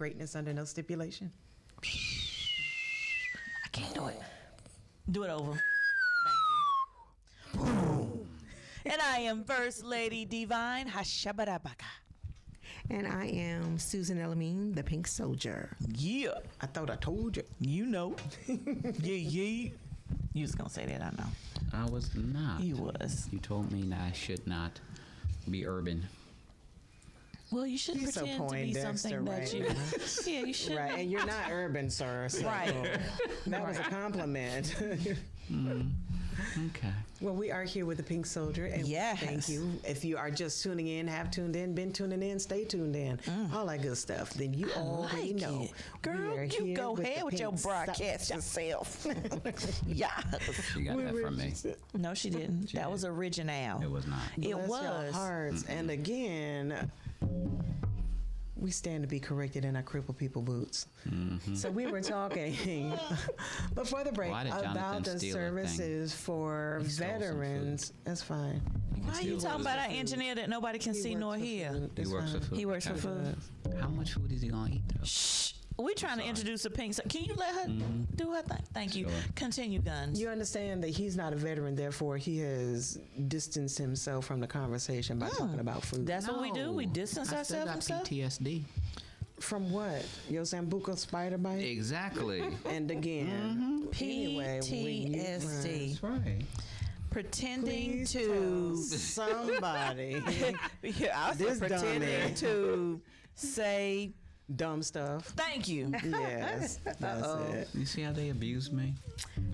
greatness under no stipulation? I can't do it. Do it over. Thank you. And I am First Lady Divine Hashabadabaka. And I am Susan Elamine, the Pink Soldier. Yeah. I thought I told you. You know. Yeah. You was going to say that, I know. I was not. You was. You told me that I should not be urban. Well, you should He's so pretend to be Poindexter, something that you... Yeah, you should. Right, and you're not urban, sir. So Right. That was a compliment. Okay. Well, we are here with the Pink Soldier, and Yes. thank you. If you are just tuning in, have tuned in, been tuning in, stay tuned in, all that good stuff, then you already like know. it. Girl, you go ahead with your broadcast yourself. Yeah. She got that from me. No, she didn't. That was original. It was not. It Bless your was. hearts. And again, we stand to be corrected in our crippled people boots. So we were talking before the break Why did about Jonathan the steal that services for He stole some veterans. That's fine. Why are you talking about our engineer that nobody can see nor hear? He works for food. He works for Okay. food. How much food is he gonna eat though? Shh. We're trying to introduce a pink. Can you let her do her thing? Thank you. Sure. Continue, Guns. You understand that he's not a veteran, therefore he has distanced himself from the conversation by talking about food. That's what we do. We distance I still ourselves got from stuff. PTSD. From what? Your Sambuca spider bite? Exactly. And again, anyway, PTSD. That's right. Pretending please to. tell somebody Yeah, I was This pretending dummy. to say dumb stuff. thank you. Yes, that's it. You see how they abuse me?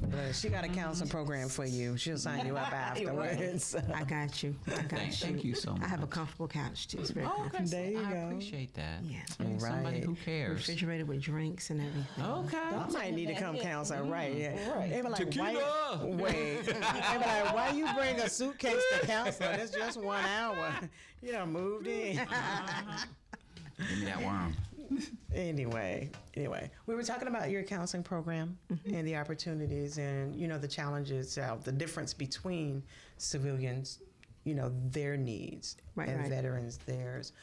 But she got a counseling program for you. She'll sign you up afterwards. I got you. Thank you so much. I have a comfortable couch too. It's very Oh, comfortable. There you I go. appreciate that. Yeah. And somebody Right. who cares. Refrigerator with drinks and everything. Okay. I might need to come counsel, right? Yeah. Right. They be like, Tequila! wait. They be like, why you bring a suitcase to counseling? It's just 1 hour. You done moved in. Give me that worm. Anyway, we were talking about your counseling program and the opportunities and, the challenges, the difference between civilians, their needs Right, and right. veterans theirs.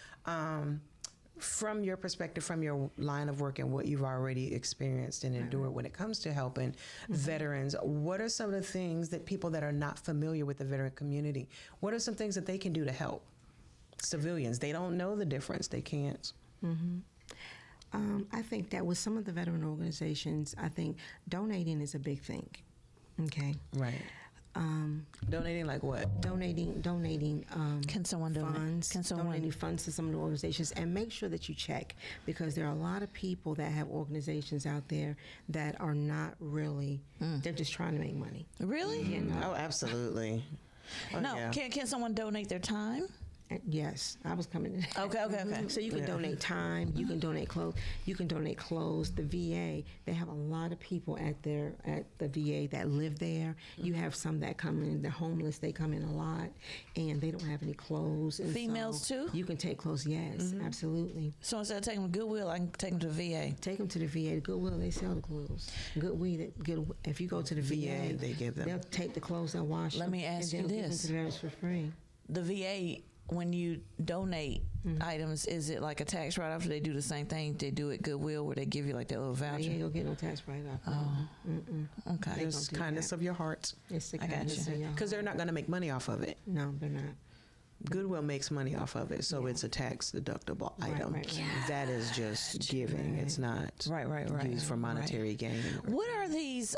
From your perspective, from your line of work and what you've already experienced and endured when it comes to helping veterans, what are some of the things that people that are not familiar with the veteran community, what are some things that they can do to help civilians? They don't know the difference. They can't. I think that with some of the veteran organizations, I think donating is a big thing. Okay. Right. Donating like what? Donating. Can someone donate? funds? Can someone- donating funds to some of the organizations, and make sure that you check, because there are a lot of people that have organizations out there that are not really. They're just trying to make money. Really? You know? Oh, absolutely. Oh, No. yeah. Can someone donate their time? Yes, I was coming to that. Okay. So you can donate time, you can donate clothes, The VA, they have a lot of people at the VA that live there. You have some that come in, they're homeless, they come in a lot, and they don't have any clothes. And Females so too? You can take clothes, yes, absolutely. So instead of taking them to Goodwill, I can take them to VA. Take them to the VA. Goodwill, they sell the clothes. If you go to the VA, they give them. They'll take the clothes, they'll wash Let them. me ask and you they'll give this. them to the veterans for free. The VA, when you donate items, is it like a tax write-off? Or they do the same thing they do at Goodwill, where they give you like that little You voucher? ain't gonna get no tax write-off. Okay. It's do kindness that. of your heart. It's the I got kindness you. of your Because they're not going to make money off of it. No, they're not. Goodwill makes money off of it, so it's a tax deductible item. right. That is just giving. It's not Right. used for monetary gain. What are these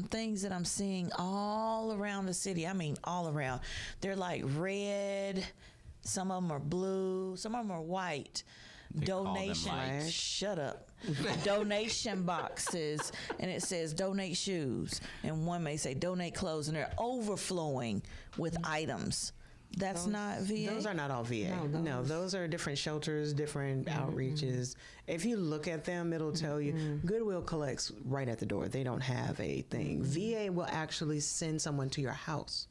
things that I'm seeing all around the city? I mean, all around. They're like red. Some of them are blue. Some of them are white. call them Donation. lights. Shut up. Donation boxes, and it says donate shoes, and one may say donate clothes, and they're overflowing with items. That's not VA. Those are not all VA. No, those are different shelters, different outreaches. If you look at them, it'll tell you Goodwill collects right at the door. They don't have a thing. VA will actually send someone to your house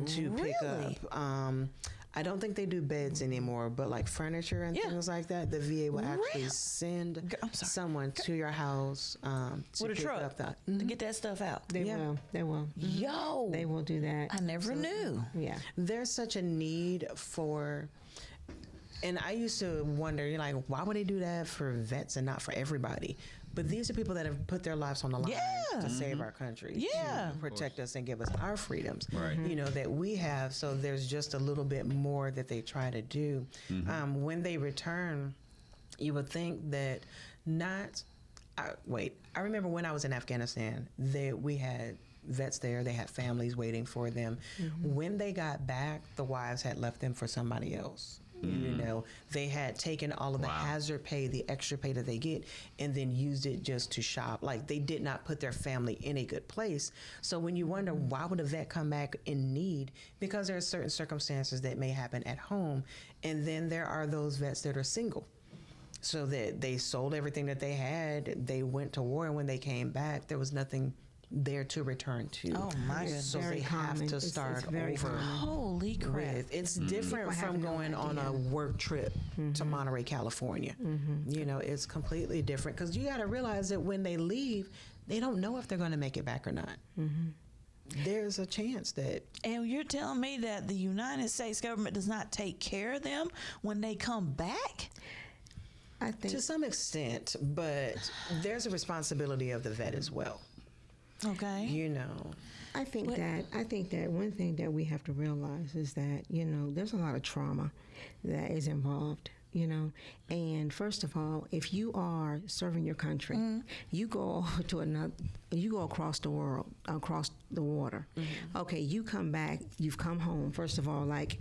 to pick Really? up. I don't think they do beds anymore, but like furniture and things like that, the VA will actually Really? send I'm sorry. someone to your house to with a pick truck up that. to get that stuff out. They will. They will. Yo, They will do that. I never knew. Yeah. There's such a need for And I used to wonder, you're like, why would they do that for vets and not for everybody? But these are people that have put their lives on the line Yeah. to save our country, Yeah. to protect us and give us our freedoms, Right. that we have. So there's just a little bit more that they try to do. When they return, you would think that I remember when I was in Afghanistan, we had vets there. They had families waiting for them. When they got back, the wives had left them for somebody else. They had taken all of the hazard pay, the extra pay that they get, and then used it just to shop. Like, they did not put their family in a good place. So when you wonder, why would a vet come back in need? Because there are certain circumstances that may happen at home. And then there are those vets that are single. So that they sold everything that they had, they went to war, and when they came back, there was nothing there to return to. Oh my goodness. So Very they have common. to It's start very over. common. Holy crap. It's different People from have no going on a idea. work trip to Monterey, California. It's completely different, because you got to realize that when they leave, they don't know if they're going to make it back or not. There's a chance that And you're telling me that the United States government does not take care of them when they come back? I think to some extent, but there's a responsibility of the vet as well. Okay. I think that one thing that we have to realize is that there's a lot of trauma that is involved. And first of all, if you are serving your country, you go across the world, across the water. Okay, you come back, you've come home. First of all, like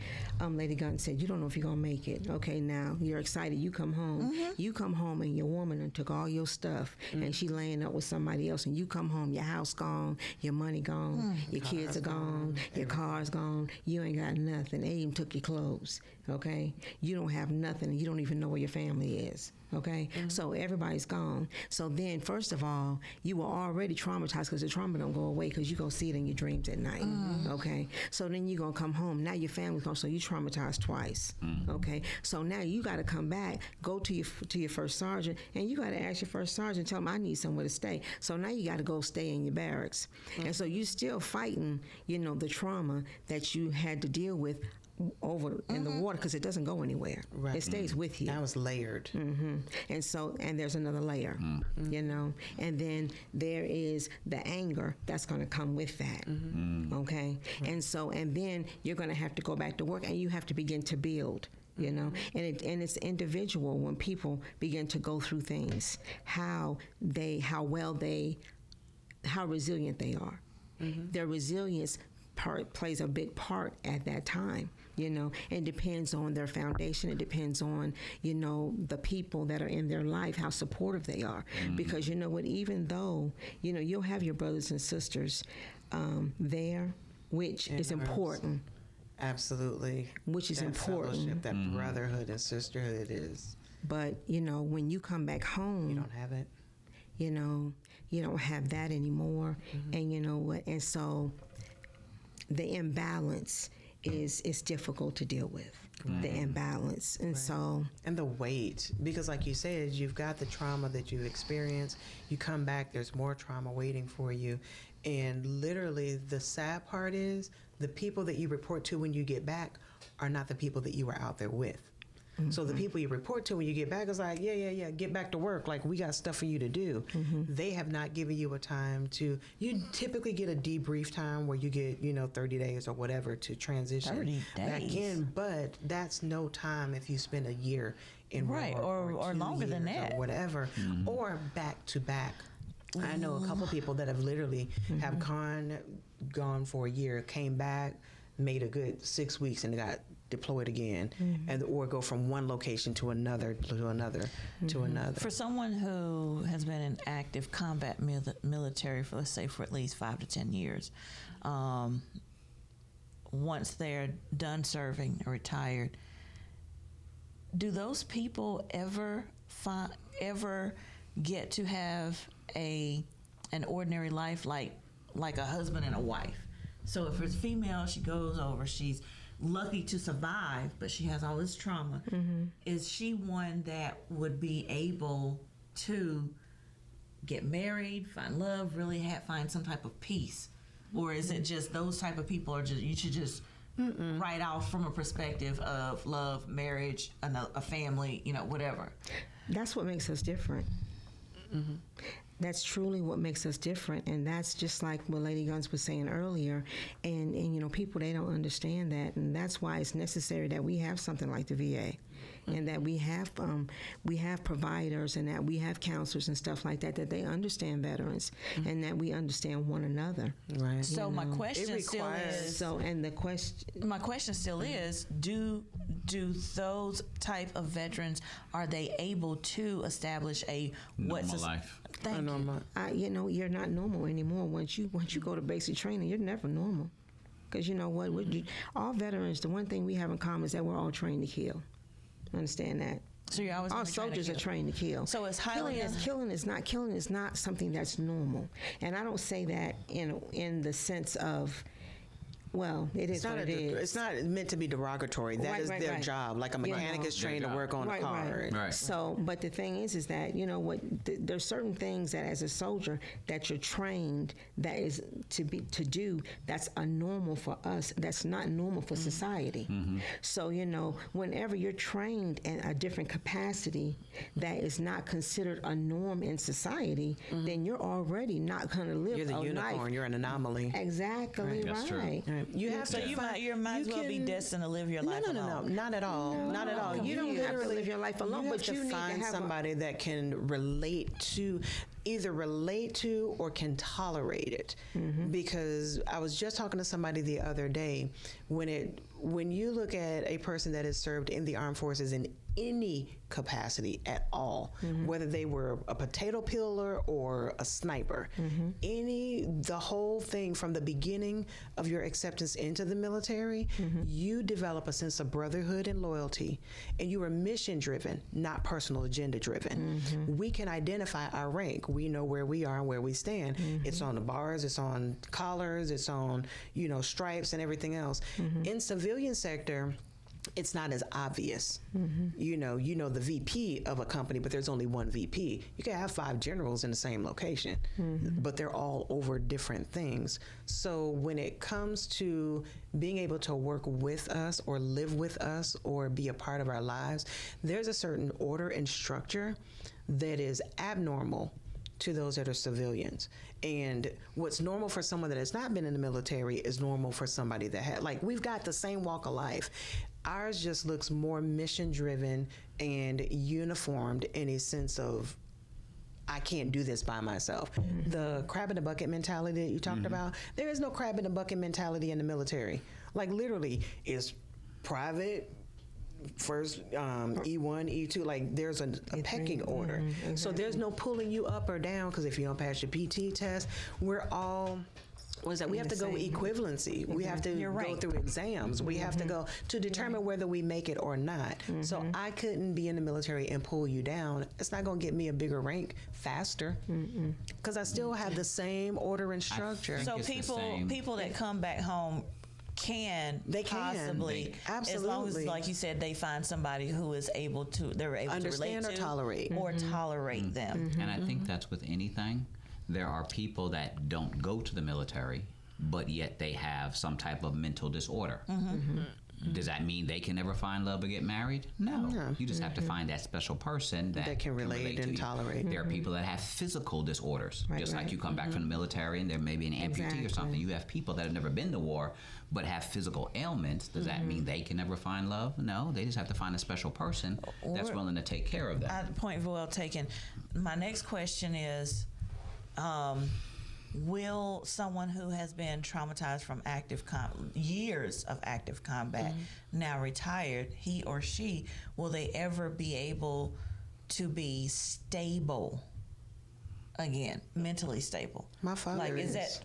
Lady Gunn said, you don't know if you're gonna make it. Okay, now you're excited. You come home. You come home, and your woman done took all your stuff, and she laying up with somebody else. And you come home, your house gone, your money gone, your kids are gone, your car's gone. You ain't got nothing. They even took your clothes. Okay, you don't have nothing. You don't even know where your family is. Okay, so everybody's gone. So then, first of all, you were already traumatized, because the trauma don't go away, because you gonna see it in your dreams at night. Okay, so then you gonna come home. Now your family's gone, so you traumatized twice. Okay, so now you got to come back, go to your first sergeant, and you got to ask your first sergeant, tell him I need somewhere to stay. So now you got to go stay in your barracks, and so you still fighting, the trauma that you had to deal with over in the water, because it doesn't go anywhere. Right. It stays with you. that was layered. And there's another layer, and then there is the anger that's going to come with that. Okay, and then you're going to have to go back to work, and you have to begin to build. And it's individual when people begin to go through things, how resilient they are. Their resilience plays a big part at that time. It depends on their foundation. It depends on, the people that are in their life, how supportive they are. Because you know what, even though, you'll have your brothers and sisters there, which is important. Absolutely. Which is that important. Fellowship, that brotherhood and sisterhood is. But, when you come back home, You don't have it. you don't have that anymore. And you know what? And so the imbalance is difficult to deal with. The imbalance. And so And the weight, because like you said, you've got the trauma that you've experienced. You come back, there's more trauma waiting for you. And literally the sad part is the people that you report to when you get back are not the people that you were out there with. So the people you report to when you get back is like, yeah, get back to work. Like, we got stuff for you to do. They have not given you a time to, you typically get a debrief time where you get, 30 days or whatever to transition 30 back days. in. But that's no time if you spend a year in Right, war or 2 longer than years that. or whatever, or back to back. I know a couple people that have literally have gone for a year, came back, made a good 6 weeks, and got deployed again, and or go from one location to another, to another. For someone who has been in active combat military for, let's say, for at least 5 to 10 years, once they're done serving or retired, do those people ever get to have an ordinary life like a husband and a wife? So if it's female, she goes over, she's lucky to survive, but she has all this trauma. Is she one that would be able to get married, find love, really find some type of peace? Or is it just those type of people you should just right off from a perspective of love, marriage, a family, whatever. That's what makes us different. That's truly what makes us different, and that's just like what Lady G.U.N.S was saying earlier. And people, they don't understand that, and that's why it's necessary that we have something like the VA, and that we have providers, and that we have counselors and stuff like that they understand veterans, and that we understand one another. Right. So my question still is. My question still is: Do those type of veterans, are they able to establish a Normal life. Thank you. You're not normal anymore. Once you go to basic training, you're never normal. Because you know what? All veterans, the one thing we have in common is that we're all trained to kill. Understand that? So you're always All gonna be trying to soldiers are kill. trained to kill. So it's highly killing is not something that's normal. And I don't say that in the sense of, well, it is what it is. It's not meant to be derogatory. That is their job. Like a mechanic is trained to work on a car. Right. So, but the thing is that there's certain things that as a soldier that you're trained that is to do that's a normal for us. That's not normal for society. So whenever you're trained in a different capacity that is not considered a norm in society, then you're already not going to live You're the a unicorn. life. You're an anomaly. Exactly That's true. right. You have So to you find- might as you well be can- destined to live your life alone. No, not at all. Not at all. You don't have to live your life alone, you but have to you need to find have somebody that can either relate to or can tolerate it. Because I was just talking to somebody the other day, when you look at a person that has served in the armed forces in any capacity at all, whether they were a potato peeler or a sniper, the whole thing from the beginning of your acceptance into the military, you develop a sense of brotherhood and loyalty, and you are mission driven, not personal agenda driven. We can identify our rank. We know where we are and where we stand. It's on the bars, it's on collars, it's on stripes and everything else. In civilian sector, it's not as obvious. You know the VP of a company, but there's only one VP. You can have 5 generals in the same location, but they're all over different things. So when it comes to being able to work with us or live with us or be a part of our lives, there's a certain order and structure that is abnormal to those that are civilians. And what's normal for someone that has not been in the military is normal for somebody that had, we've got the same walk of life. Ours just looks more mission driven and uniformed in a sense of, I can't do this by myself. The crab in the bucket mentality that you talked about, there is no crab in the bucket mentality in the military. Literally, it's private, first E1, E2, there's a pecking order. Exactly. So there's no pulling you up or down, because if you don't pass your PT test, we're all, we have to go equivalency. We have to go through exams. We have to go to determine whether we make it or not. So I couldn't be in the military and pull you down. It's not going to get me a bigger rank faster, because I still have the same order and structure. So It's the same. people that come back home They can. possibly, Absolutely. as long as, like you said, they find somebody who is able to Understand to or relate tolerate. to or tolerate them. And I think that's with anything. There are people that don't go to the military, but yet they have some type of mental disorder. Does that mean they can never find love or get married? No. You just have to find that special person that can relate to and you. tolerate. There are people that have physical disorders. Just like right. you come back from the military and there may be an amputee or something. You have people that have never been to war but have physical ailments. Does that mean they can never find love? No. They just have to find a special person that's willing to take care of them. Point well taken. My next question is, will someone who has been traumatized from years of active combat, now retired, he or she, will they ever be able to be stable again, mentally stable? My father is is. that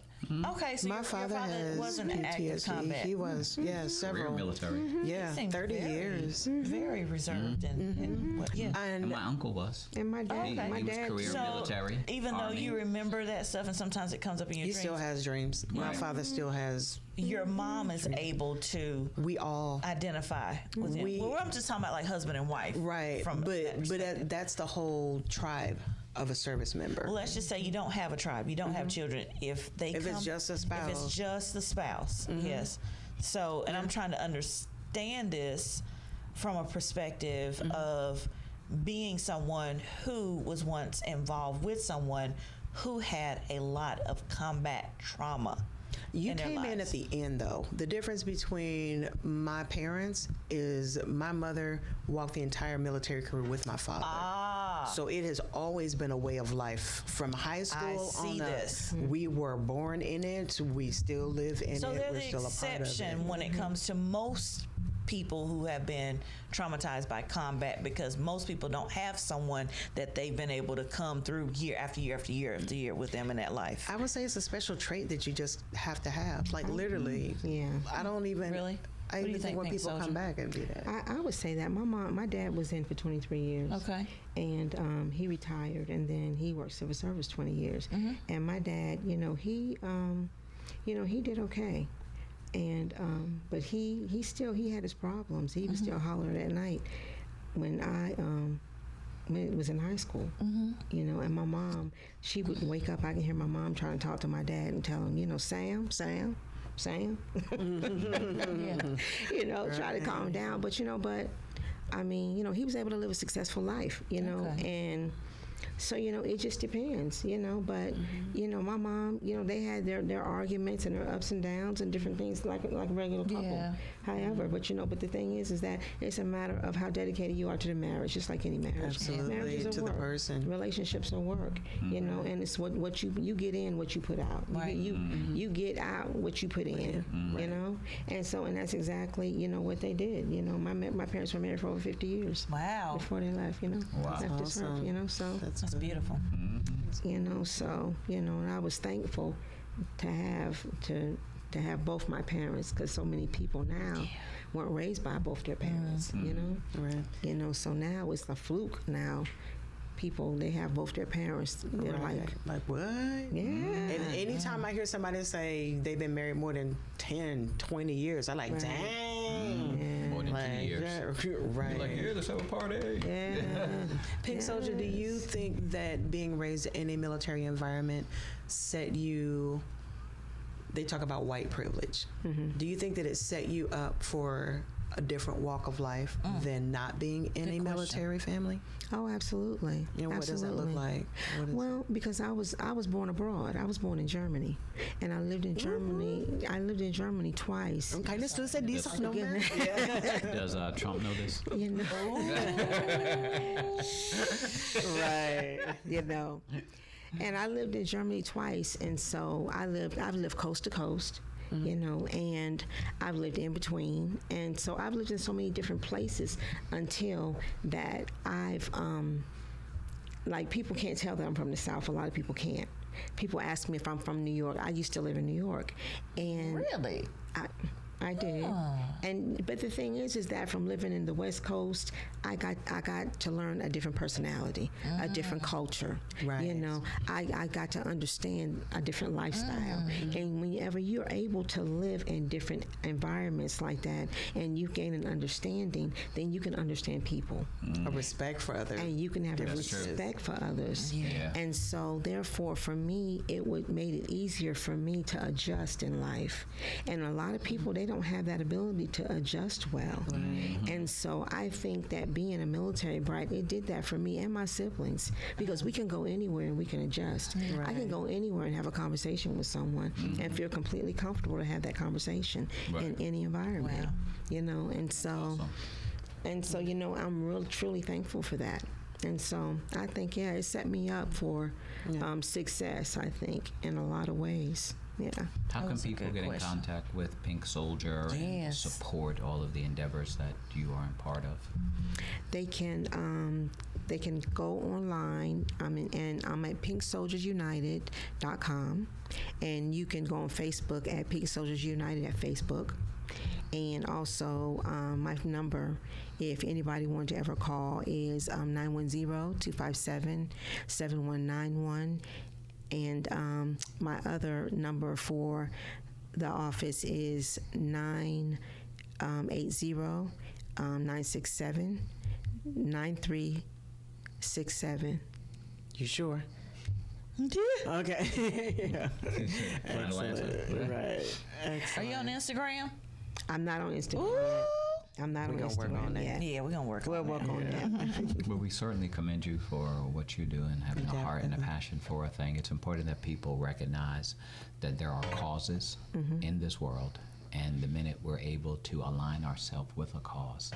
okay? So My your father has was in active PTSD. combat. He was, several. Career military. Yeah, Seemed 30 very- years. Very reserved and what, yeah. And my uncle was. And my dad, Okay. my He was dad. career military. Even though Army. you remember that stuff, and sometimes it comes up in your He dreams, still has dreams. My Right. father still has. your mom is able to We all. identify with him. Well, I'm just talking about husband and wife, Right, From that perspective. that's the whole tribe of a service member. Well, let's just say you don't have a tribe, you don't have children. If If it's just a if spouse. it's just the spouse, yes, So, and I'm trying to understand this from a perspective of being someone who was once involved with someone who had a lot of combat trauma. You in their came in lives. at the end, though. The difference between my parents is my mother walked the entire military career with my father. So it has always been a way of life from high school see on up. this. We were born in it. We still live in So it. they're We're the still a part of exception it. when it comes to most people who have been traumatized by combat, because most people don't have someone that they've been able to come through year after year after year after year with them in that life. I would say it's a special trait that you just have to have. Like literally. Yeah. I don't even. Really? I What do you even think think, when Pink people Soldier? come back and do that. I would say that my dad was in for 23 years. Okay. And he retired, and then he worked civil service 20 years. And my dad, he did okay. And but he had his problems. He was still hollering at night when it was in high school. And my mom, she would wake up. I can hear my mom trying to talk to my dad and tell him, Sam. Try to calm him down. But I mean, he was able to live a successful life, and so, it just depends, but, my mom, they had their arguments and their ups and downs and different things like a regular couple. Yeah. However, but the thing is that it's a matter of how dedicated you are to the marriage, just like any marriage. Absolutely, Marriages are to the work. person. Relationships are work, and it's what you get in, what you put out. Right. You get out what you put in, and that's exactly, what they did. My parents were married for over 50 years. Wow. Before they left, Wow. left this earth, so. That's beautiful. And I was thankful to have both my parents, because so many people now weren't raised by both their parents, Right. So now it's a fluke now. People, they have both their parents. They're Like what? yeah. And anytime I hear somebody say they've been married more than 10, 20 years, I'm like, Right. dang. More than 2 years. Right. Like, here, let's have a party. Yeah. Pink Soldier, do you think that being raised in a military environment set you, they talk about white privilege. Do you think that it set you up for a different walk of life than not being in a military family? Oh, absolutely. And what does that look like? Well, because I was born abroad. I was born in Germany, and I lived in Germany. I lived in Germany twice. Okay, let's do this. No man. Does Trump know this? Right. And I lived in Germany twice, and so I've lived coast to coast. And I've lived in between, and so I've lived in so many different places until that I've like, people can't tell that I'm from the South. A lot of people can't. People ask me if I'm from New York. I used to live in New York, and Really? I did. But the thing is that from living in the West Coast, I got to learn a different personality, a different culture. Right. I got to understand a different lifestyle. And whenever you're able to live in different environments like that, and you gain an understanding, then you can understand people, A respect for others. and you can have a That's true. respect for others. Yeah. And so, therefore, for me, made it easier for me to adjust in life. And a lot of people, they don't have that ability to adjust well. And so I think that being a military brat, it did that for me and my siblings, because we can go anywhere and we can adjust. I can go anywhere and have a conversation with someone and feel completely comfortable to have that conversation in any environment. Wow. And so I'm really truly thankful for that. And so I think, it set me up for success, I think, in a lot lot of ways. Yeah. How can was a people good get in question. contact with Pink Soldier and Yes. support all of the endeavors that you are a part of? They can go online. I'm at pinksoldiersunited.com, and you can go on Facebook at Pink Soldiers United at Facebook. And also, my number, if anybody wanted to ever call, is 910-257-7191. And my other number for the office is 980-967-9367. You sure? Yeah. Okay. Yeah. Final answer. Right. Are you on Instagram? I'm not on Instagram yet. I'm not on gonna work Instagram on that. yet. Yeah, we're gonna work. We'll work on that. But we certainly commend you for what you do and having a heart and a passion for a thing. It's important that people recognize that there are causes in this world, and the minute we're able to align ourselves with a cause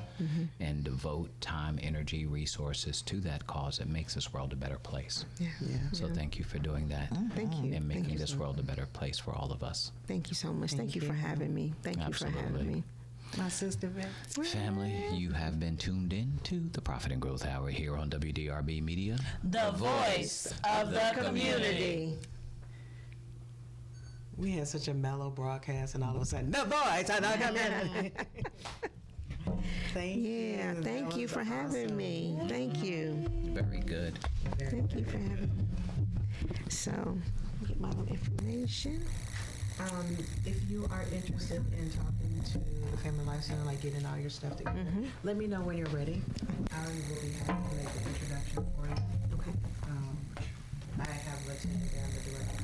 and devote time, energy, resources to that cause, it makes this world a better place. Yeah. So thank you for doing that. Thank you. And Thank making you this world a better place for all of us. Thank you so much. Thank you for having me. Thank you for Absolutely. having me. My sister, Vic. Family, you have been tuned in to the Profit and Growth Hour here on WDRB Media. The voice of the community. We had such a mellow broadcast, and all of a sudden, the voice of the community. Thank you. Yeah, That thank you was for having awesome. me. Thank you. Very good. Thank you for having me. So, get my little information. If you are interested in talking to the Family Life Center, like getting all your stuff together, let me know when you're ready. I will be happy to make the introduction for you. Okay.